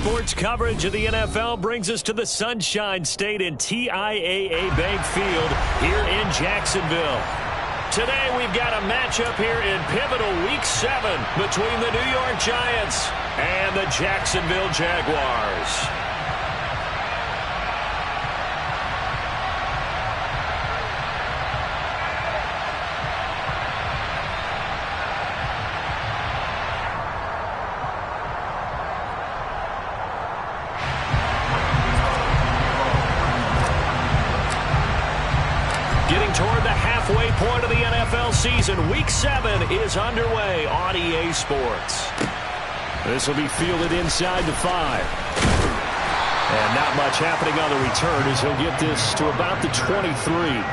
Sports coverage of the NFL brings us to the Sunshine State in TIAA Bank Field here in Jacksonville. Today we've got a matchup here in pivotal Week 7 between the New York Giants and the Jacksonville Jaguars. Toward the halfway point of the NFL season, Week 7 is underway on EA Sports. This will be fielded inside the 5. And not much happening on the return as he'll get this to about the 23.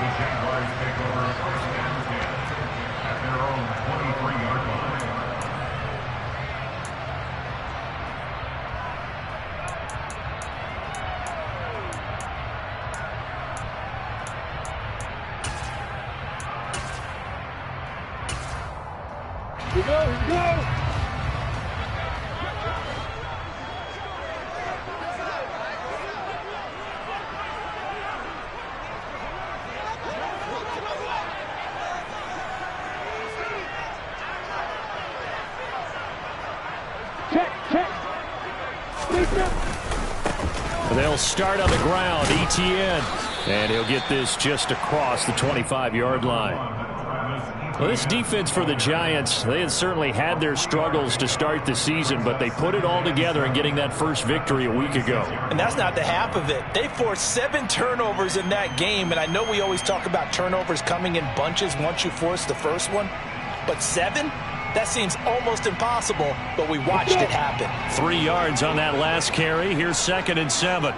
They'll start on the ground. ETN. And he'll get this just across the 25-yard line. Well, this defense for the Giants, they had certainly had their struggles to start the season, but they put it all together in getting that first victory a week ago. And that's not the half of it. They forced 7 turnovers in that game, and I know we always talk about turnovers coming in bunches once you force the first one, but 7? That seems almost impossible, but we watched it happen. 3 yards on that last carry. Here's 2nd and 7.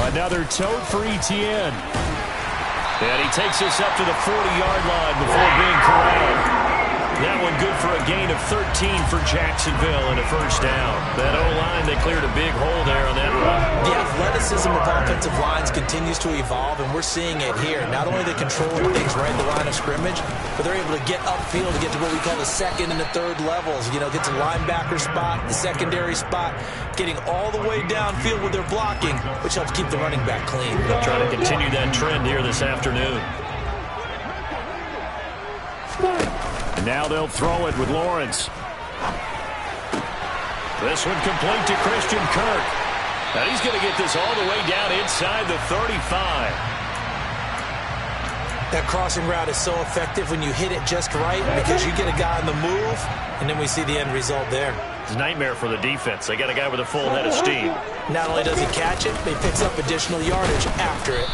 Another tote for ETN. And he takes us up to the 40-yard line before being corralled. That one good for a gain of 13 for Jacksonville and a first down. That O-line, they cleared a big hole there on that run. The athleticism of offensive lines continues to evolve, and we're seeing it here. Not only are they controlling things right at the line of scrimmage, but they're able to get upfield to get to what we call the second and the third levels. You know, get to the linebacker spot, the secondary spot, getting all the way downfield with their blocking, which helps keep the running back clean. They'll try to continue that trend here this afternoon. And now they'll throw it with Lawrence. This one complete to Christian Kirk. Now he's going to get this all the way down inside the 35. That crossing route is so effective when you hit it just right because you get a guy on the move, and then we see the end result there. It's a nightmare for the defense. They got a guy with a full head of steam. Not only does he catch it, but he picks up additional yardage after it.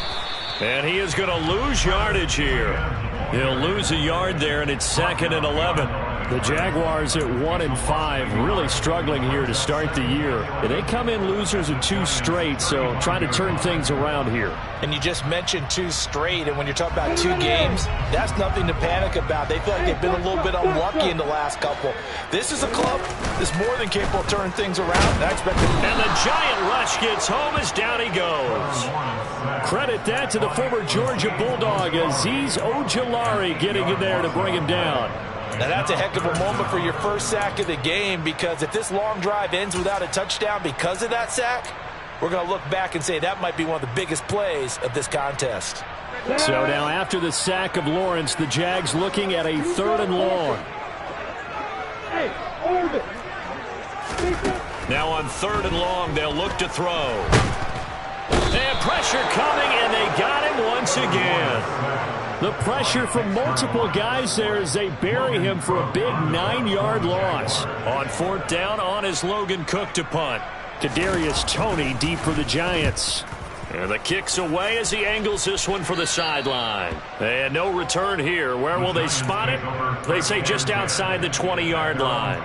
And he is going to lose yardage here. He'll lose a yard there, and it's 2nd and 11. The Jaguars at 1-5, really struggling here to start the year. They come in losers in 2 straight, so trying to turn things around here. And you just mentioned 2 straight, and when you're talking about 2 games, that's nothing to panic about. They feel like they've been a little bit unlucky in the last couple. This is a club that's more than capable of turning things around. And I expect it. And the giant rush gets home as down he goes. Credit that to the former Georgia Bulldog, Azeez Ojulari, getting in there to bring him down. Now that's a heck of a moment for your first sack of the game, because if this long drive ends without a touchdown because of that sack, we're going to look back and say that might be one of the biggest plays of this contest. So now after the sack of Lawrence, the Jags looking at a 3rd and long. Now on 3rd and long, they'll look to throw. And pressure coming, and they got him once again. The pressure from multiple guys there as they bury him for a big 9-yard loss. On 4th down, on is Logan Cook to punt. Kadarius Toney deep for the Giants. And the kick's away as he angles this one for the sideline. And no return here. Where will they spot it? They say just outside the 20-yard line.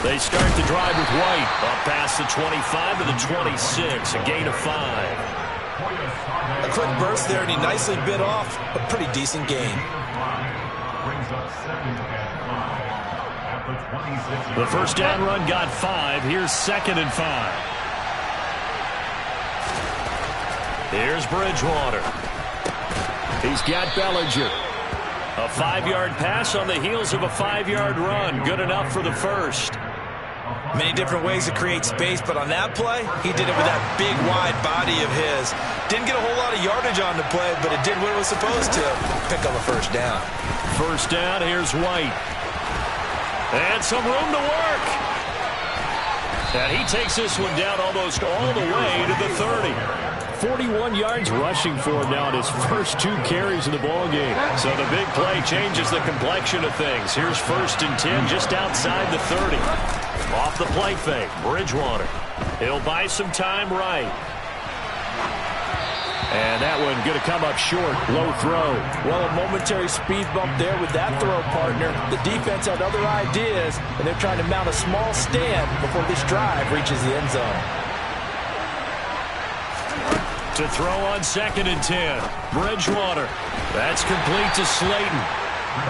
They start the drive with White. Up past the 25 to the 26. A gain of 5. A quick burst there, and he nicely bit off a pretty decent gain. The first down run got 5. Here's 2nd and 5. Here's Bridgewater. He's got Bellinger. A 5-yard pass on the heels of a 5-yard run. Good enough for the first. Many different ways to create space, but on that play, he did it with that big, wide body of his. Didn't get a whole lot of yardage on the play, but it did what it was supposed to. Pick up a first down. First down, here's White. And some room to work. And he takes this one down almost all the way to the 30. 41 yards rushing for him now in his first 2 carries of the ball game. So the big play changes the complexion of things. Here's 1st and 10 just outside the 30. Off the play fake, Bridgewater. He'll buy some time right. And that one going to come up short. Low throw. Well, a momentary speed bump there with that throw, partner. The defense had other ideas, and they're trying to mount a small stand before this drive reaches the end zone. To throw on 2nd and 10. Bridgewater. That's complete to Slayton.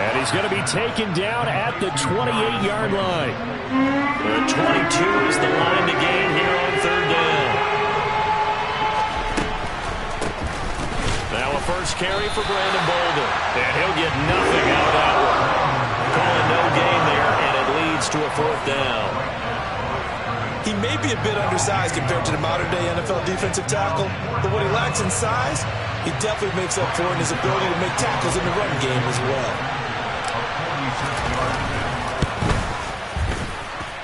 And he's going to be taken down at the 28-yard line. The 22 is the line to gain here on 3rd down. Now a first carry for Brandon Bolden. And he'll get nothing out of that one. Call it no gain there, and it leads to a 4th down. He may be a bit undersized compared to the modern-day NFL defensive tackle, but what he lacks in size, he definitely makes up for in his ability to make tackles in the run game as well.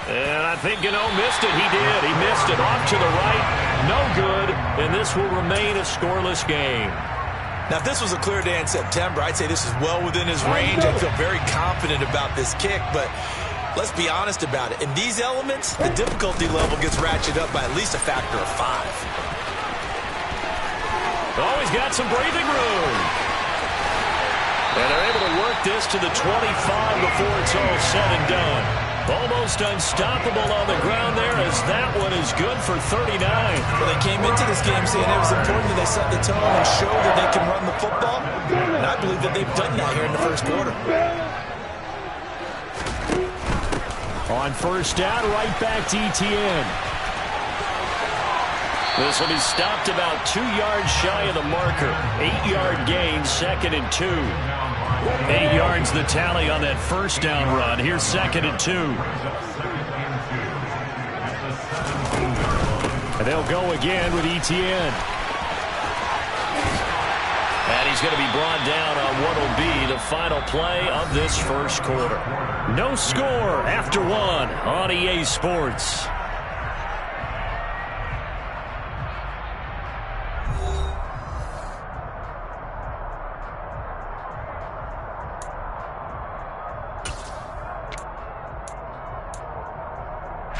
And I think Gano missed it. He did. He missed it off to the right. No good, and this will remain a scoreless game. Now, if this was a clear day in September, I'd say this is well within his range. I feel very confident about this kick, but let's be honest about it. In these elements, the difficulty level gets ratcheted up by at least a factor of 5. Oh, he's got some breathing room. And they're able to work this to the 25 before it's all said and done. Almost unstoppable on the ground there, as that one is good for 39. Well, they came into this game saying it was important that they set the tone and show that they can run the football. And I believe that they've done that here in the first quarter. On 1st down, right back to ETN. This will be stopped about 2 yards shy of the marker. 8-yard gain, 2nd and 2. 8 yards the tally on that first down run. Here's 2nd and 2. And they'll go again with ETN. And he's going to be brought down on what will be the final play of this first quarter. No score after 1 on EA Sports.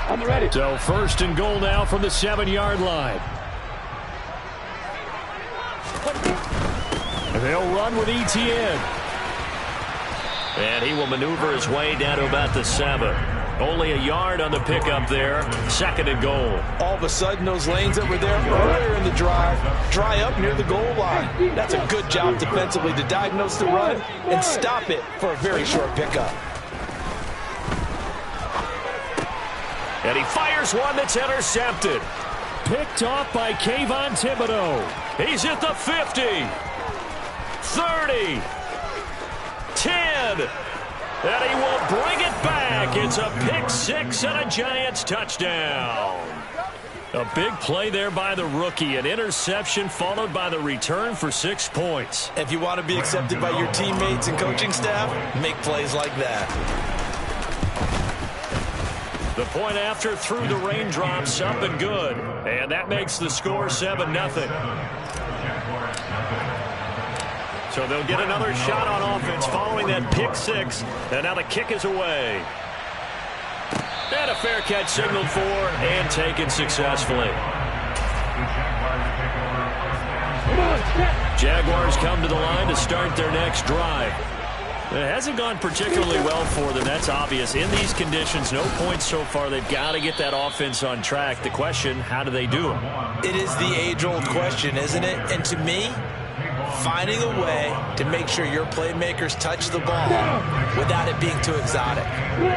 I'm ready. So 1st and goal now from the 7-yard line. They'll run with ETN. And he will maneuver his way down to about the 7. Only a yard on the pickup there. 2nd and goal. All of a sudden, those lanes that were there earlier in the drive dry up near the goal line. That's a good job defensively to diagnose the run and stop it for a very short pickup. And he fires one that's intercepted. Picked off by Kayvon Thibodeau. He's at the 50. 30. 10. And he will bring it back. It's a pick 6 and a Giants touchdown. A big play there by the rookie. An interception followed by the return for 6 points. If you want to be accepted by your teammates and coaching staff, make plays like that. The point after through the raindrops, up and good. And that makes the score 7-0. So they'll get another shot on offense following that pick 6. And now the kick is away. And a fair catch signaled for and taken successfully. Jaguars come to the line to start their next drive. It hasn't gone particularly well for them. That's obvious. In these conditions, no points so far. They've got to get that offense on track. The question, how do they do it? It is the age-old question, isn't it? And to me, finding a way to make sure your playmakers touch the ball without it being too exotic.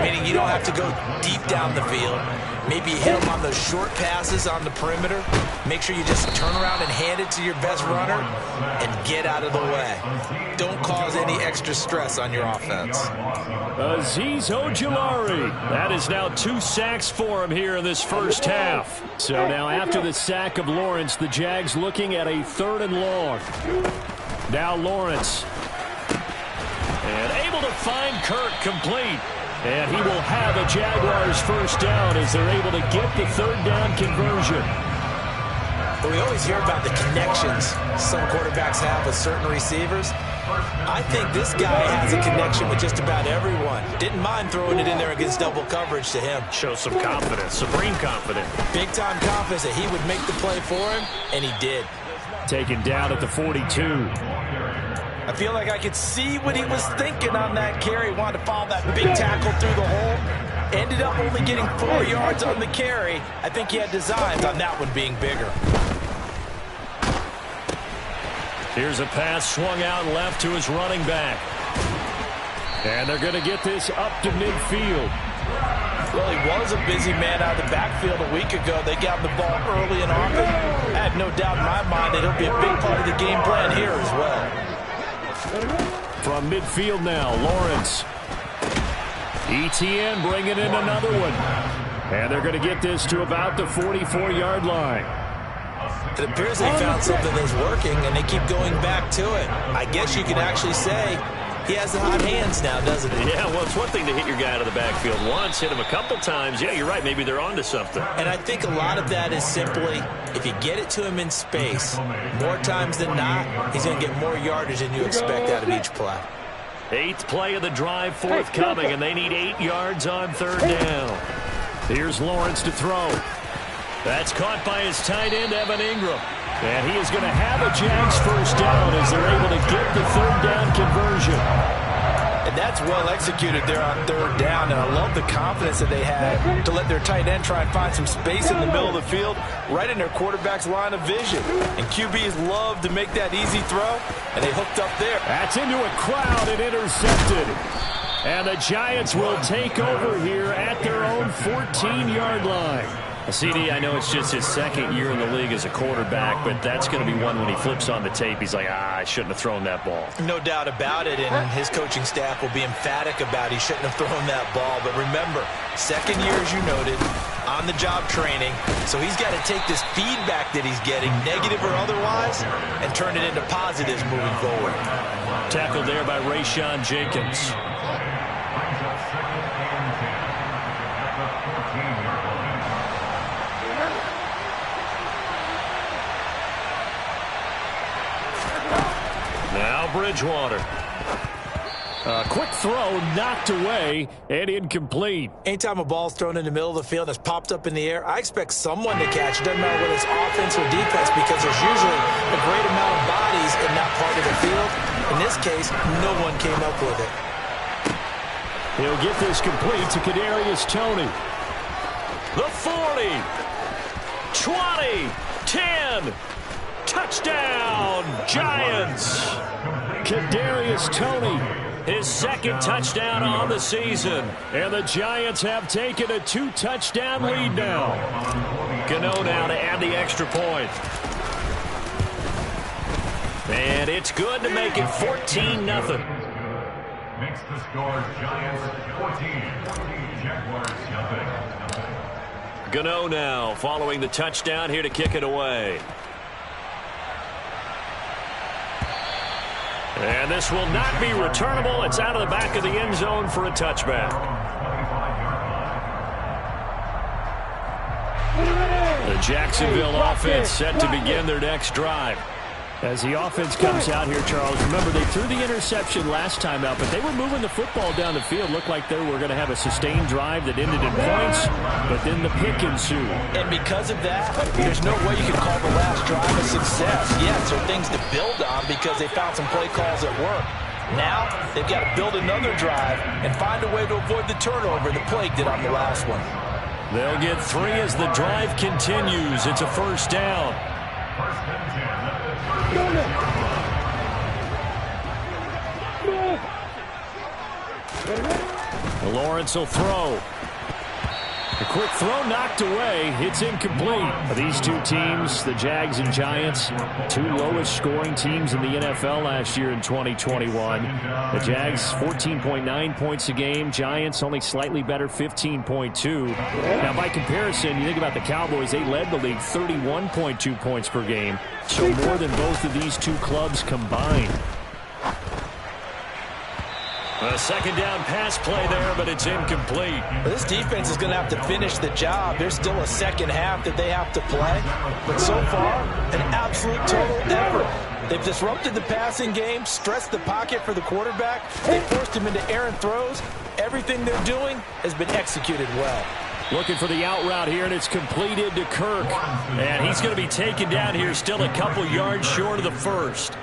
Meaning you don't have to go deep down the field. Maybe you hit them on those short passes on the perimeter. Make sure you just turn around and hand it to your best runner and get out of the way. Don't cause any extra stress on your offense. Azeez Ojulari. That is now 2 sacks for him here in this first half. So now after the sack of Lawrence, the Jags looking at a 3rd and long. Now Lawrence. And able to find Kirk complete. And he will have a Jaguars first down as they're able to get the 3rd down conversion. Well, we always hear about the connections some quarterbacks have with certain receivers. I think this guy has a connection with just about everyone. Didn't mind throwing it in there against double coverage to him. Shows some confidence, supreme confidence. Big-time confidence that he would make the play for him, and he did. Taken down at the 42. I feel like I could see what he was thinking on that carry. Wanted to follow that big tackle through the hole. Ended up only getting 4 yards on the carry. I think he had designs on that one being bigger. Here's a pass swung out left to his running back. And they're going to get this up to midfield. Well, he was a busy man out of the backfield a week ago. They got the ball early and often. I have no doubt in my mind that he'll be a big part of the game plan here as well. From midfield now, Lawrence. ETN bringing in another one. And they're going to get this to about the 44-yard line. It appears they found something that's working, and they keep going back to it. I guess you could actually say he has the hot hands now, doesn't he? Yeah, well, it's one thing to hit your guy out of the backfield once, hit him a couple times. Yeah, you're right. Maybe they're onto something. And I think a lot of that is simply if you get it to him in space, more times than not, he's going to get more yardage than you expect out of each play. 8th play of the drive forthcoming, and they need 8 yards on 3rd down. Here's Lawrence to throw. That's caught by his tight end, Evan Ingram. And he is going to have a Jags first down as they're able to get the 3rd down conversion. And that's well executed there on 3rd down. And I love the confidence that they had to let their tight end try and find some space in the middle of the field, right in their quarterback's line of vision. And QBs love to make that easy throw, and they hooked up there. That's into a crowd and intercepted. And the Giants will take over here at their own 14-yard line. CD, I know it's just his 2nd year in the league as a quarterback, but that's going to be one when he flips on the tape. He's like, I shouldn't have thrown that ball. No doubt about it, and his coaching staff will be emphatic about he shouldn't have thrown that ball. But remember, 2nd year, as you noted, on-the-job training. So he's got to take this feedback that he's getting, negative or otherwise, and turn it into positives moving forward. Tackled there by Rayshawn Jenkins. Now Bridgewater. Quick throw, knocked away, and incomplete. Anytime a ball's thrown in the middle of the field that's popped up in the air, I expect someone to catch it. Doesn't matter whether it's offense or defense, because there's usually a great amount of bodies in that part of the field. In this case, no one came up with it. He'll get this complete to Kadarius Toney. The 40, 20, 10. Touchdown, Giants. Kadarius Toney, his 2nd touchdown on the season. And the Giants have taken a 2-touchdown lead now. Gano now to add the extra point. And it's good to make it 14-0. Makes the score Giants 14, Jaguars nothing. Gano now following the touchdown here to kick it away. And this will not be returnable. It's out of the back of the end zone for a touchback. The Jacksonville offense set to begin their next drive. As the offense comes out here, Charles, remember they threw the interception last time out, but they were moving the football down the field. Looked like they were going to have a sustained drive that ended in points, but then the pick ensued. And because of that, there's no way you can call the last drive a success. Yes, there are things to build on because they found some play calls that work. Now they've got to build another drive and find a way to avoid the turnover the Plague did on the last one. They'll get 3 as the drive continues. It's a first down. Lawrence will throw. A quick throw knocked away. It's incomplete. These two teams, the Jags and Giants, 2 lowest scoring teams in the NFL last year in 2021. The Jags 14.9 points a game. Giants only slightly better, 15.2. Now by comparison, you think about the Cowboys, they led the league 31.2 points per game. So more than both of these two clubs combined. A second down pass play there, but it's incomplete. This defense is going to have to finish the job. There's still a second half that they have to play. But so far, an absolute total effort. They've disrupted the passing game, stressed the pocket for the quarterback. They forced him into errant throws. Everything they're doing has been executed well. Looking for the out route here, and it's completed to Kirk. And he's going to be taken down here, still a couple yards short of the first.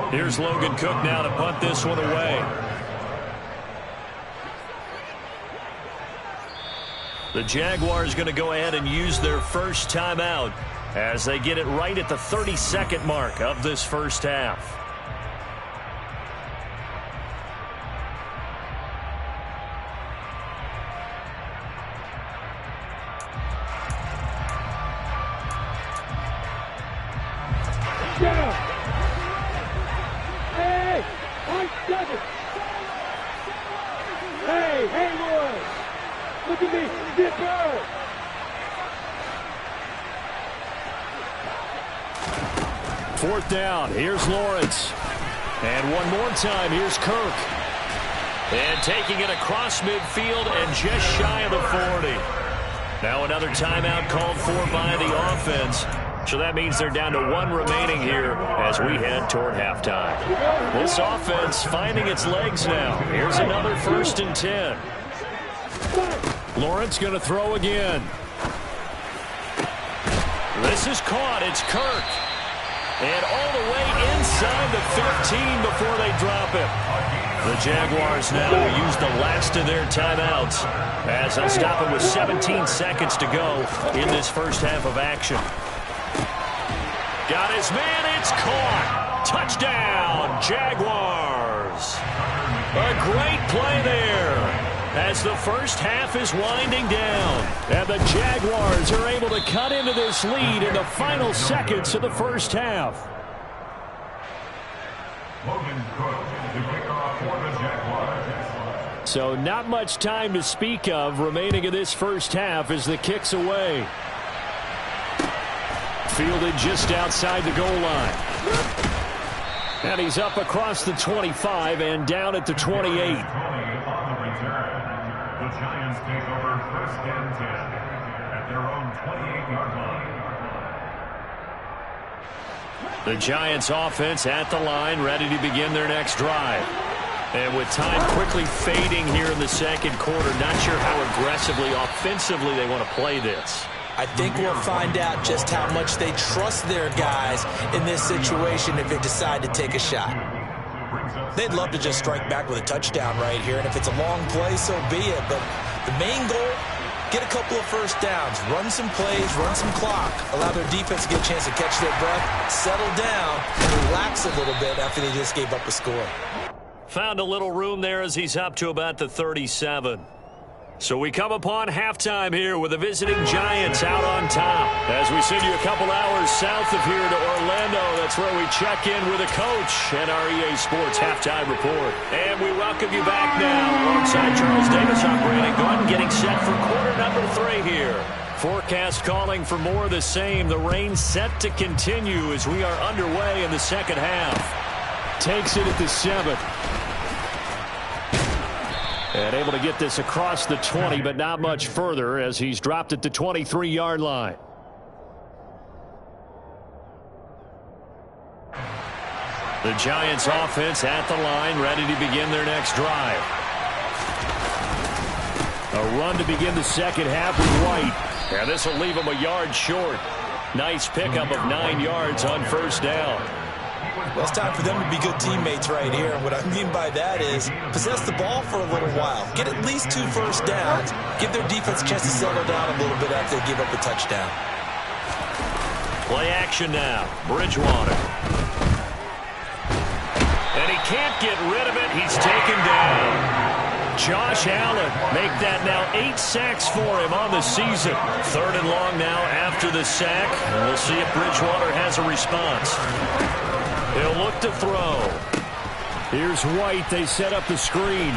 Here's Logan Cook now to punt this one away. The Jaguars going to go ahead and use their first timeout as they get it right at the 30-second mark of this first half. Look at me, Dipper! Fourth down, here's Lawrence. And one more time, here's Kirk. And taking it across midfield and just shy of the 40. Now another timeout called for by the offense. So that means they're down to 1 remaining here as we head toward halftime. This offense finding its legs now. Here's another 1st and 10. Lawrence going to throw again. This is caught. It's Kirk. And all the way inside the 15 before they drop it. The Jaguars now will use the last of their timeouts as they'll stop it with 17 seconds to go in this first half of action. Got his man. It's caught. Touchdown, Jaguars. A great play there as the first half is winding down. And the Jaguars are able to cut into this lead in the final seconds of the first half. Logan Cook, the kickoff for the Jaguars. So not much time to speak of remaining in this first half as the kick's away. Fielded just outside the goal line. And he's up across the 25 and down at the 28. The Giants take over 1st and 10 at their own 28-yard line. The Giants offense at the line, ready to begin their next drive. And with time quickly fading here in the second quarter, not sure how aggressively, offensively they want to play this. I think we'll find out just how much they trust their guys in this situation if they decide to take a shot. They'd love to just strike back with a touchdown right here, and if it's a long play, so be it. But the main goal, get a couple of first downs, run some plays, run some clock, allow their defense to get a chance to catch their breath, settle down, and relax a little bit after they just gave up a score. Found a little room there as he's up to about the 37. So we come upon halftime here with the visiting Giants out on top. As we send you a couple hours south of here to Orlando, that's where we check in with a coach and our EA Sports Halftime Report. And we welcome you back now alongside Charles Davis. I'm Brandon Gordon getting set for quarter number 3 here. Forecast calling for more of the same. The rain set to continue as we are underway in the second half. Takes it at the 7. And able to get this across the 20, but not much further as he's dropped at the 23-yard line. The Giants offense at the line, ready to begin their next drive. A run to begin the second half with White. And this will leave him a yard short. Nice pickup of 9 yards on first down. Well, it's time for them to be good teammates right here. And what I mean by that is possess the ball for a little while. Get at least 2 first downs. Give their defense a chance to settle down a little bit after they give up a touchdown. Play action now. Bridgewater. And he can't get rid of it. He's taken down. Josh Allen make that now 8 sacks for him on the season. 3rd and long now after the sack. And we'll see if Bridgewater has a response. He'll look to throw. Here's White. They set up the screen.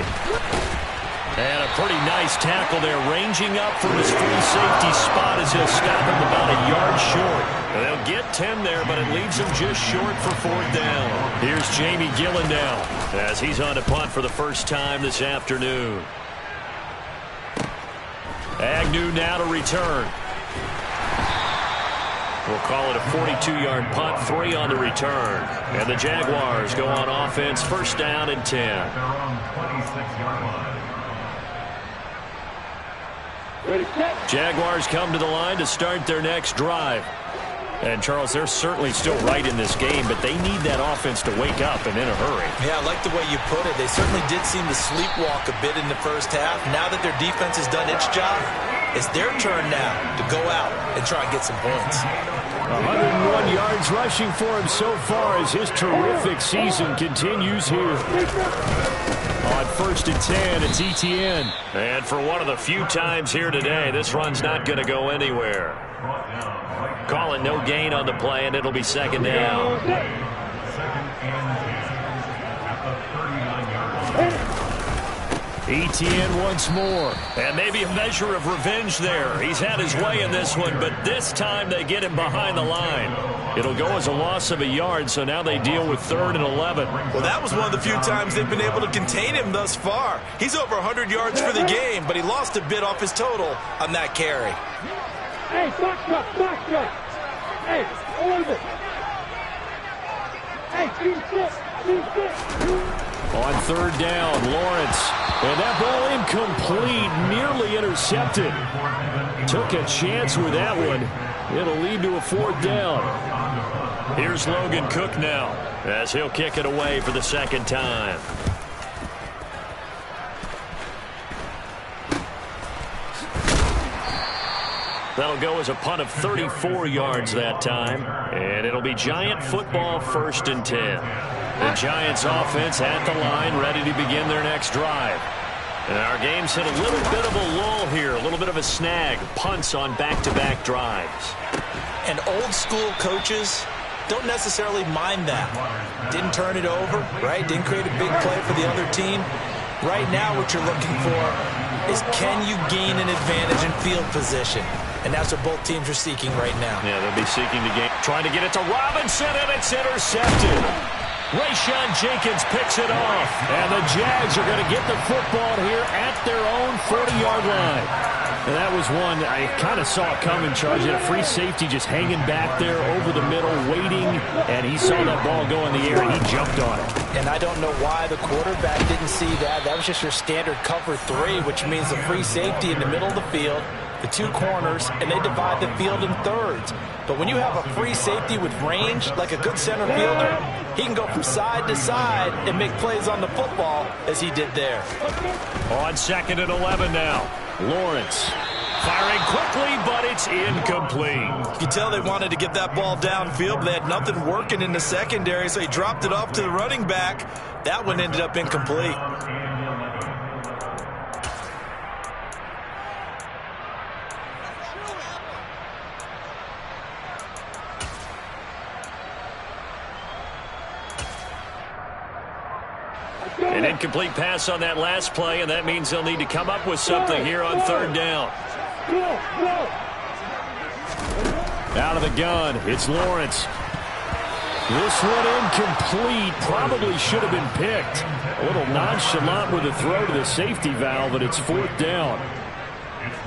And a pretty nice tackle there, ranging up from his free safety spot as he'll stop him about a yard short. They'll get 10 there, but it leaves him just short for 4th down. Here's Jamie Gillen now as he's on to punt for the first time this afternoon. Agnew now to return. We'll call it a 42-yard punt, 3 on the return. And the Jaguars go on offense, 1st down and 10. Their own 26-yard line. Jaguars come to the line to start their next drive. And, Charles, they're certainly still right in this game, but they need that offense to wake up and in a hurry. Yeah, I like the way you put it. They certainly did seem to sleepwalk a bit in the first half. Now that their defense has done its job, it's their turn now to go out and try and get some points. 101 yards rushing for him so far as his terrific season continues here. On 1st and 10, it's ETN. And for one of the few times here today, this run's not going to go anywhere. Call it no gain on the play, and it'll be 2nd down. 2nd and 10 at the 39-yard line. ETN once more. And maybe a measure of revenge there. He's had his way in this one, but this time they get him behind the line. It'll go as a loss of a yard, so now they deal with 3rd and 11. Well, that was one of the few times they've been able to contain him thus far. He's over 100 yards for the game, but he lost a bit off his total on that carry. Hey, box truck. Hey, hold it. Hey, keep it. On 3rd down, Lawrence. And that ball incomplete, nearly intercepted. Took a chance with that one. It'll lead to a 4th down. Here's Logan Cook now as he'll kick it away for the 2nd time. That'll go as a punt of 34 yards that time. And it'll be Giant football, 1st and 10. The Giants offense at the line, ready to begin their next drive. And our game's hit a little bit of a lull here, a little bit of a snag. Punts on back-to-back drives. And old-school coaches don't necessarily mind that. Didn't turn it over, right? Didn't create a big play for the other team. Right now what you're looking for is can you gain an advantage in field position? And that's what both teams are seeking right now. Yeah, they'll be seeking to gain. Trying to get it to Robinson, and it's intercepted. Rayshawn Jenkins picks it off. And the Jags are going to get the football here at their own 40-yard line. And that was one I kind of saw coming, Charles. He had a free safety just hanging back there over the middle, waiting. And he saw that ball go in the air, and he jumped on it. And I don't know why the quarterback didn't see that. That was just your standard cover 3, which means a free safety in the middle of the field, the 2 corners, and they divide the field in thirds. But when you have a free safety with range, like a good center fielder, he can go from side to side and make plays on the football as he did there. On 2nd and 11 now, Lawrence firing quickly, but it's incomplete. You can tell they wanted to get that ball downfield, but they had nothing working in the secondary, so he dropped it off to the running back. That one ended up incomplete. An incomplete pass on that last play, and that means they'll need to come up with something here on 3rd down. Out of the gun, it's Lawrence. This one incomplete, probably should have been picked. A little nonchalant with a throw to the safety valve, but it's 4th down.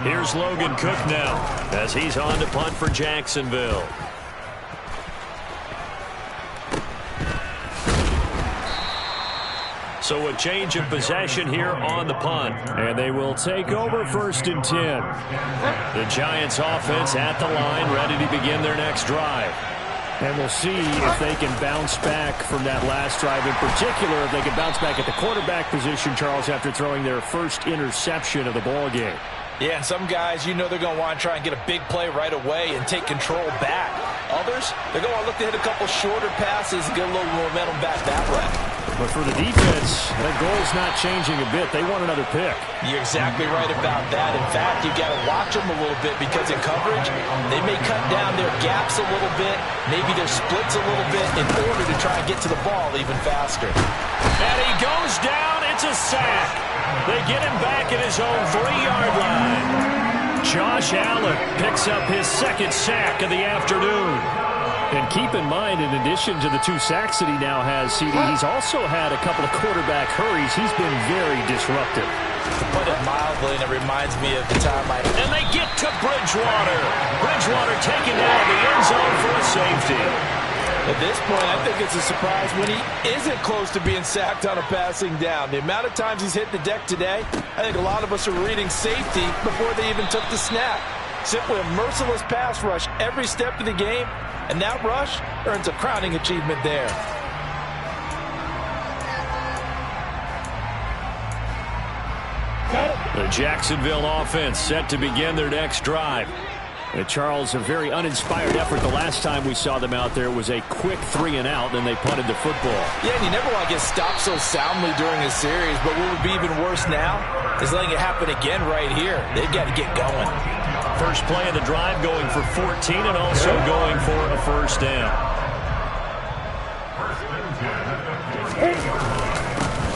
Here's Logan Cook now as he's on to punt for Jacksonville. So a change of possession here on the punt. And they will take over 1st and 10. The Giants offense at the line, ready to begin their next drive. And we'll see if they can bounce back from that last drive. In particular, if they can bounce back at the quarterback position, Charles, after throwing their first interception of the ball game. Yeah, and some guys, you know they're going to want to try and get a big play right away and take control back. Others, they're going to look to hit a couple shorter passes and get a little momentum back that way. But for the defense, that goal's not changing a bit. They want another pick. You're exactly right about that. In fact, you got to watch them a little bit because in coverage, they may cut down their gaps a little bit, maybe their splits a little bit in order to try and get to the ball even faster. And he goes down. It's a sack. They get him back at his own 3-yard line. Josh Allen picks up his second sack of the afternoon. And keep in mind, in addition to the 2 sacks that he now has, CD, he's also had a couple of quarterback hurries. He's been very disruptive. To put it mildly, and it reminds me of the time And they get to Bridgewater. Bridgewater taken down in the end zone for a safety. At this point, I think it's a surprise when he isn't close to being sacked on a passing down. The amount of times he's hit the deck today, I think a lot of us are reading safety before they even took the snap. Simply a merciless pass rush every step of the game, and that rush earns a crowning achievement there. The Jacksonville offense set to begin their next drive. Charles, a very uninspired effort. The last time we saw them out there was a quick 3-and-out, and they punted the football. Yeah, and you never want to get stopped so soundly during a series, but what would be even worse now is letting it happen again right here. They've got to get going. First play of the drive going for 14 and also going for a first down.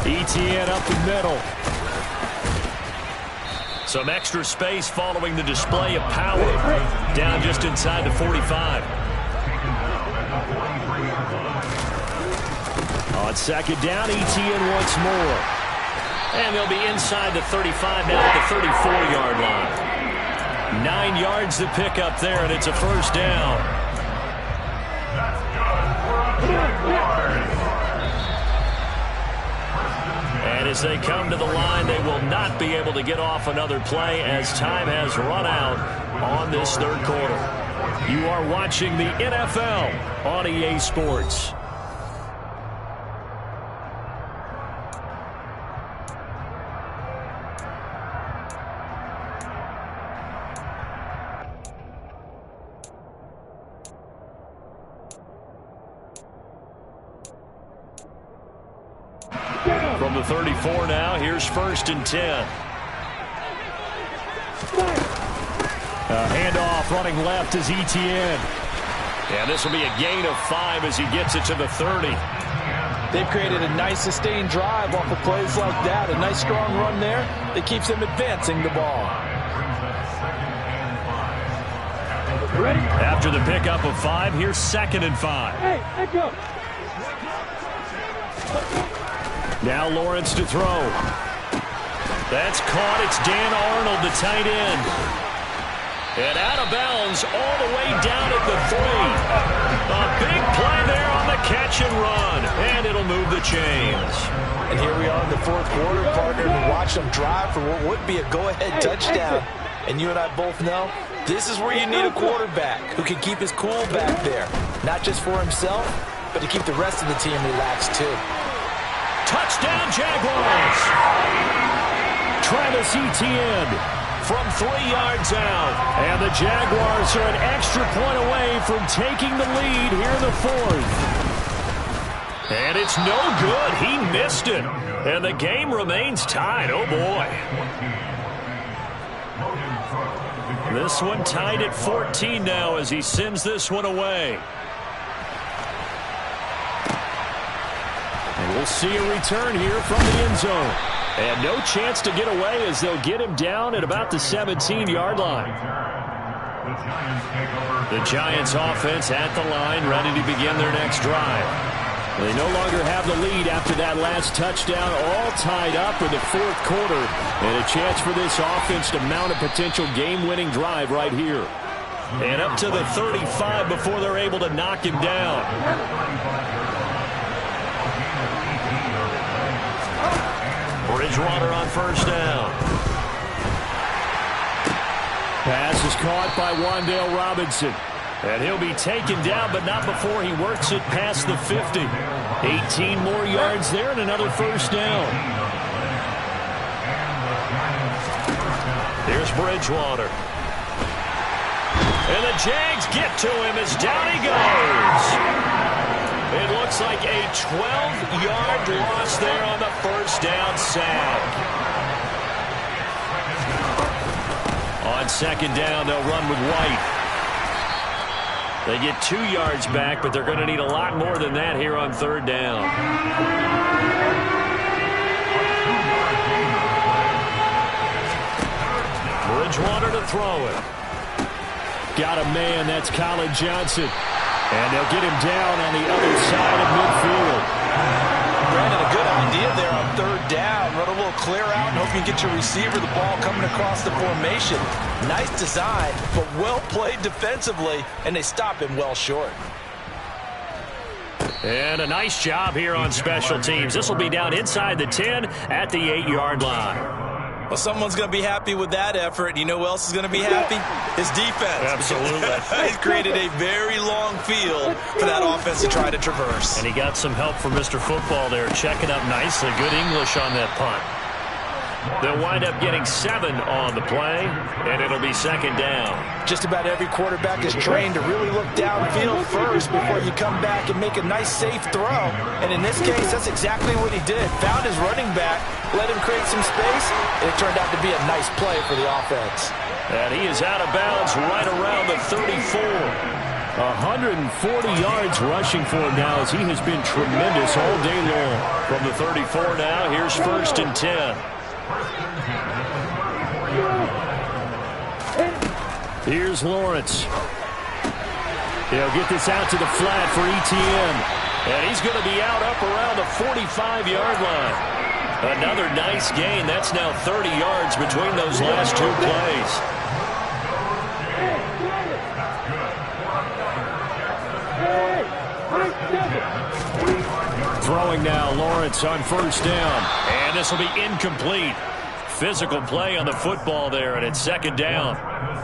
Etienne up the middle. Some extra space following the display of power. Down just inside the 45. On second down, Etienne once more. And they'll be inside the 35 now at the 34-yard line. 9 yards to pick up there, and it's a first down. And as they come to the line, they will not be able to get off another play as time has run out on this third quarter. You are watching the NFL on EA Sports. From the 34 now, here's 1st and 10. Handoff running left is Etienne. And this will be a gain of 5 as he gets it to the 30. They've created a nice sustained drive off of plays like that. A nice strong run there that keeps them advancing the ball. After the pickup of 5, here's 2nd and 5. Hey, let's go. Now Lawrence to throw. That's caught. It's Dan Arnold, the tight end. And out of bounds all the way down at the 3. A big play there on the catch and run. And it'll move the chains. And here we are in the 4th quarter, partner, and watch them drive for what would be a go-ahead touchdown. And you and I both know this is where you need a quarterback who can keep his cool back there. Not just for himself, but to keep the rest of the team relaxed too. Touchdown, Jaguars! Travis Etienne from 3 yards out. And the Jaguars are an extra point away from taking the lead here in the 4th. And it's no good. He missed it. And the game remains tied. Oh, boy. This one tied at 14 now as he sends this one away. And we'll see a return here from the end zone. And no chance to get away as they'll get him down at about the 17-yard line. The Giants offense at the line, ready to begin their next drive. They no longer have the lead after that last touchdown, all tied up in the 4th quarter. And a chance for this offense to mount a potential game-winning drive right here. And up to the 35 before they're able to knock him down. Bridgewater on 1st down. Pass is caught by Wan'Dale Robinson. And he'll be taken down, but not before he works it past the 50. 18 more yards there and another first down. Here's Bridgewater. And the Jags get to him as down he goes. It looks like a 12-yard loss there on the first down sack. On second down, they'll run with White. They get 2 yards back, but they're going to need a lot more than that here on third down. Bridgewater to throw it. Got a man, that's Colin Johnson. And they'll get him down on the other side of midfield. Brandon, a good idea there on third down. Run a little clear out and hope you get your receiver the ball coming across the formation. Nice design, but well played defensively, and they stop him well short. And a nice job here on special teams. This will be down inside the 10 at the 8-yard line. Well, someone's going to be happy with that effort. You know who else is going to be happy? His defense. Absolutely. He's created a very long field for that offense to try to traverse. And he got some help from Mr. Football there, checking up nicely. Good English on that punt. They'll wind up getting 7 on the play, and it'll be second down. Just about every quarterback is trained to really look downfield first before you come back and make a nice, safe throw. And in this case, that's exactly what he did. Found his running back, let him create some space, and it turned out to be a nice play for the offense. And he is out of bounds right around the 34. 140 yards rushing for him now as he has been tremendous all day long. From the 34 now, here's first and 10. Here's Lawrence. He'll get this out to the flat for Etienne. And he's going to be out up around the 45-yard line. Another nice gain. That's now 30 yards between those last 2 plays. Throwing now, Lawrence on first down. And this will be incomplete. Physical play on the football there, and it's second down.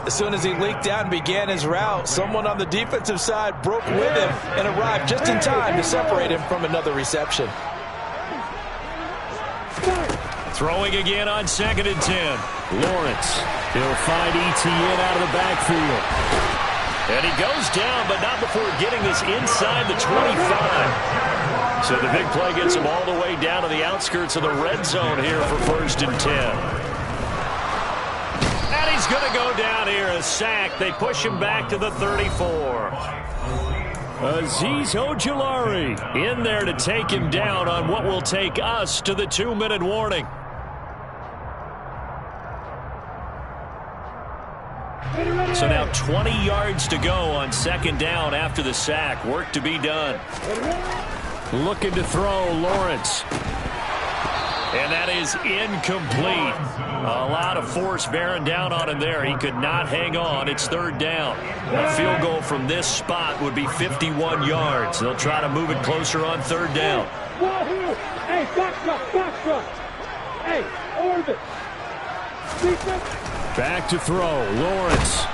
As soon as he leaked out and began his route, someone on the defensive side broke with him and arrived just in time to separate him from another reception. Throwing again on second and 10. Lawrence. He'll find Etienne out of the backfield. And he goes down, but not before getting this inside the 25. So the big play gets him all the way down to the outskirts of the red zone here for first and 10. And he's going to go down here, a sack. They push him back to the 34. Azeez Ojulari in there to take him down on what will take us to the 2-minute warning. So now 20 yards to go on second down after the sack. Work to be done. Looking to throw, Lawrence. And that is incomplete. A lot of force bearing down on him there. He could not hang on. It's third down. A field goal from this spot would be 51 yards. They'll try to move it closer on third down. Hey, box up. Hey, orbit. Back to throw, Lawrence.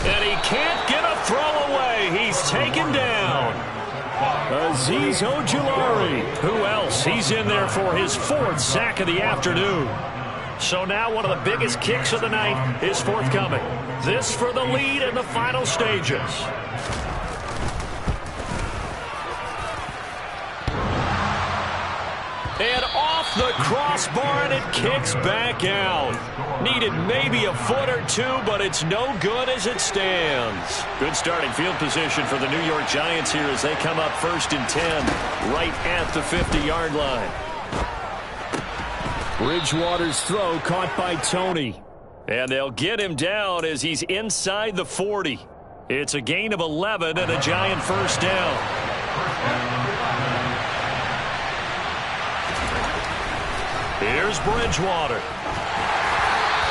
And he can't get a throw away. He's taken down. Azeez Ojulari. Who else? He's in there for his 4th sack of the afternoon. So now one of the biggest kicks of the night is forthcoming. This for the lead in the final stages. And off the crossbar, and it kicks back out. Needed maybe a foot or 2, but it's no good as it stands. Good starting field position for the New York Giants here as they come up first and 10 right at the 50-yard line. Bridgewater's throw caught by Tony. And they'll get him down as he's inside the 40. It's a gain of 11 and a Giant first down. Here's Bridgewater.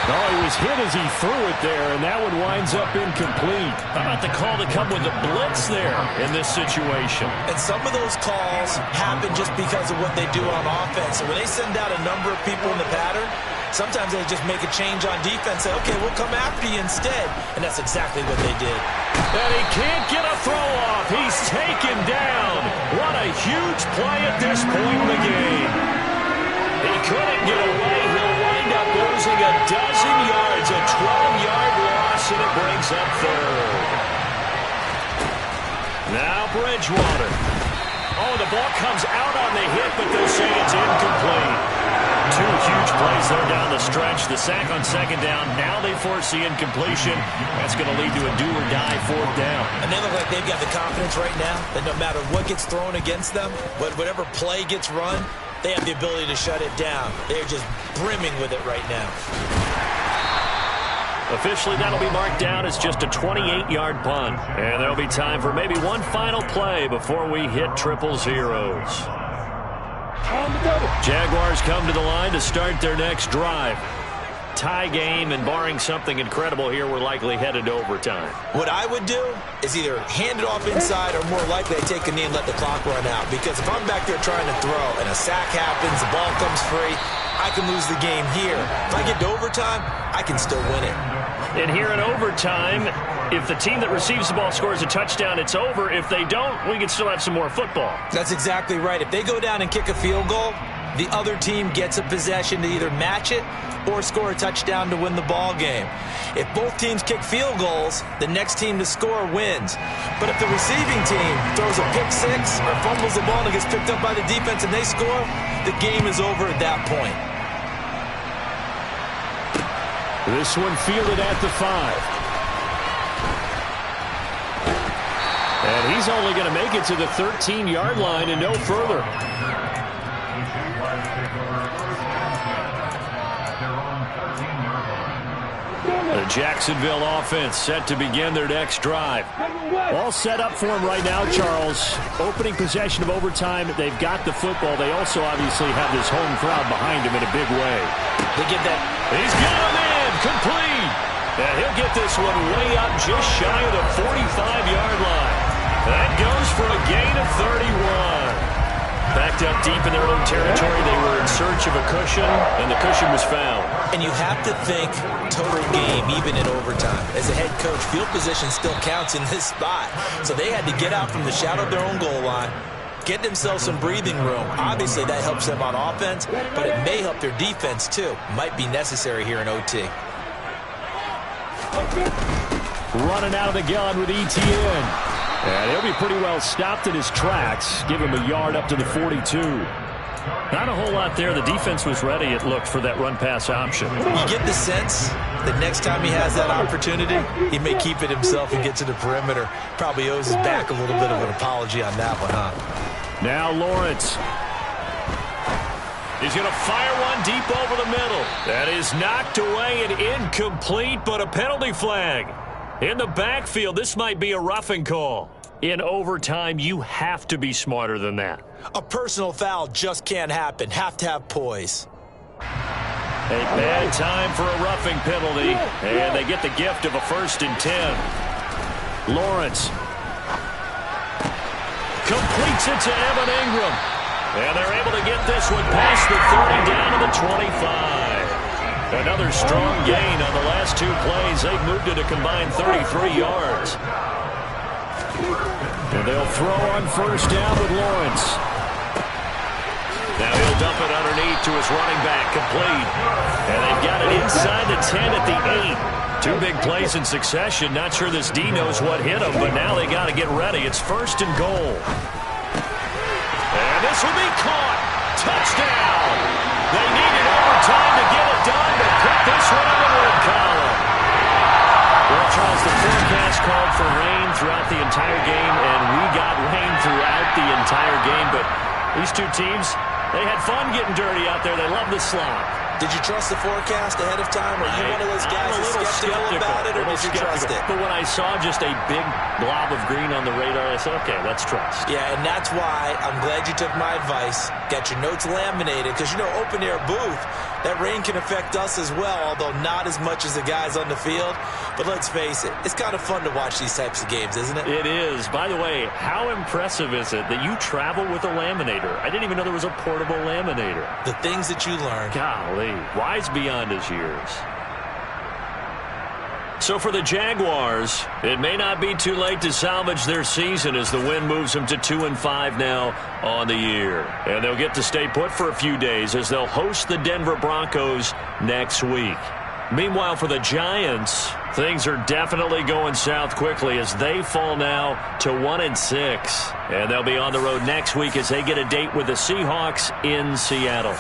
Oh, he was hit as he threw it there, and that one winds up incomplete. How about the call to come with the blitz there in this situation? And some of those calls happen just because of what they do on offense. And when they send out a number of people in the pattern, sometimes they just make a change on defense. Say, okay, we'll come after you instead. And that's exactly what they did. And he can't get a throw off. He's taken down. What a huge play at this point in the game. He couldn't get away. He'll wind up losing a dozen yards, a 12-yard loss, and it brings up third. Now Bridgewater. Oh, the ball comes out on the hit, but they'll say it's incomplete. Two huge plays there down the stretch. The sack on second down. Now they force the incompletion. That's going to lead to a do-or-die fourth down. And they look like they've got the confidence right now that no matter what gets thrown against them, whatever play gets run, they have the ability to shut it down. They're just brimming with it right now. Officially, that'll be marked down as just a 28-yard punt. And there'll be time for maybe one final play before we hit triple zeros. Jaguars come to the line to start their next drive. Tie game, and barring something incredible here, we're likely headed to overtime. What I would do is either hand it off inside or more likely I take a knee and let the clock run out. Because if I'm back there trying to throw and a sack happens, the ball comes free, I can lose the game here. If I get to overtime, I can still win it. And here in overtime, if the team that receives the ball scores a touchdown, it's over. If they don't, we can still have some more football. That's exactly right. If they go down and kick a field goal, the other team gets a possession to either match it or score a touchdown to win the ball game. If both teams kick field goals, the next team to score wins. But if the receiving team throws a pick six or fumbles the ball and it gets picked up by the defense and they score, the game is over at that point. This one fielded at the 5. And he's only going to make it to the 13-yard line and no further. The Jacksonville offense set to begin their next drive. All set up for him right now, Charles. Opening possession of overtime. They've got the football. They also obviously have this home crowd behind him in a big way. They get that. He's got him in. Complete. And he'll get this one way up just shy of the 45-yard line. That goes for a gain of 31. Backed up deep in their own territory. They were in search of a cushion, and the cushion was found. And you have to think total game, even in overtime. As a head coach, field position still counts in this spot. So they had to get out from the shadow of their own goal line, get themselves some breathing room. Obviously, that helps them on offense, but it may help their defense, too. Might be necessary here in OT. Running out of the gun with ETN. And he'll be pretty well stopped in his tracks. Give him a yard up to the 42. Not a whole lot there. The defense was ready, it looked, for that run-pass option. You get the sense that next time he has that opportunity, he may keep it himself and get to the perimeter. Probably owes his back a little bit of an apology on that one, huh? Now Lawrence. He's going to fire one deep over the middle. That is knocked away and incomplete, but a penalty flag. In the backfield, this might be a roughing call. In overtime, you have to be smarter than that. A personal foul just can't happen. Have to have poise. A bad time for a roughing penalty, and they get the gift of a 1st and 10. Lawrence completes it to Evan Ingram. And they're able to get this one past the 30 down to the 25. Another strong gain on the last 2 plays. They've moved it a combined 33 yards. And they'll throw on 1st down with Lawrence. Now he'll dump it underneath to his running back, complete. And they've got it inside the 10 at the 8. 2 big plays in succession. Not sure this D knows what hit him, but now they got to get ready. It's 1st and goal. And this will be caught. Touchdown. They needed overtime to get it done, but put this one in the win column. Well, Charles, the forecast called for rain throughout the entire game, and we got rain throughout the entire game. But these 2 teams, they had fun getting dirty out there. They love the slop. Did you trust the forecast ahead of time? Or are you one of those guys that's skeptical about it, or did you trust it? But when I saw just a big blob of green on the radar, I said, okay, let's trust. Yeah, and that's why I'm glad you took my advice. Got your notes laminated, because, you know, open-air booth, that rain can affect us as well, although not as much as the guys on the field. But let's face it, it's kind of fun to watch these types of games, isn't it? It is. By the way, how impressive is it that you travel with a laminator? I didn't even know there was a portable laminator. The things that you learn. Golly, wise beyond his years. So for the Jaguars, it may not be too late to salvage their season as the win moves them to 2-5 now on the year. And they'll get to stay put for a few days as they'll host the Denver Broncos next week. Meanwhile, for the Giants, things are definitely going south quickly as they fall now to 1-6. And they'll be on the road next week as they get a date with the Seahawks in Seattle.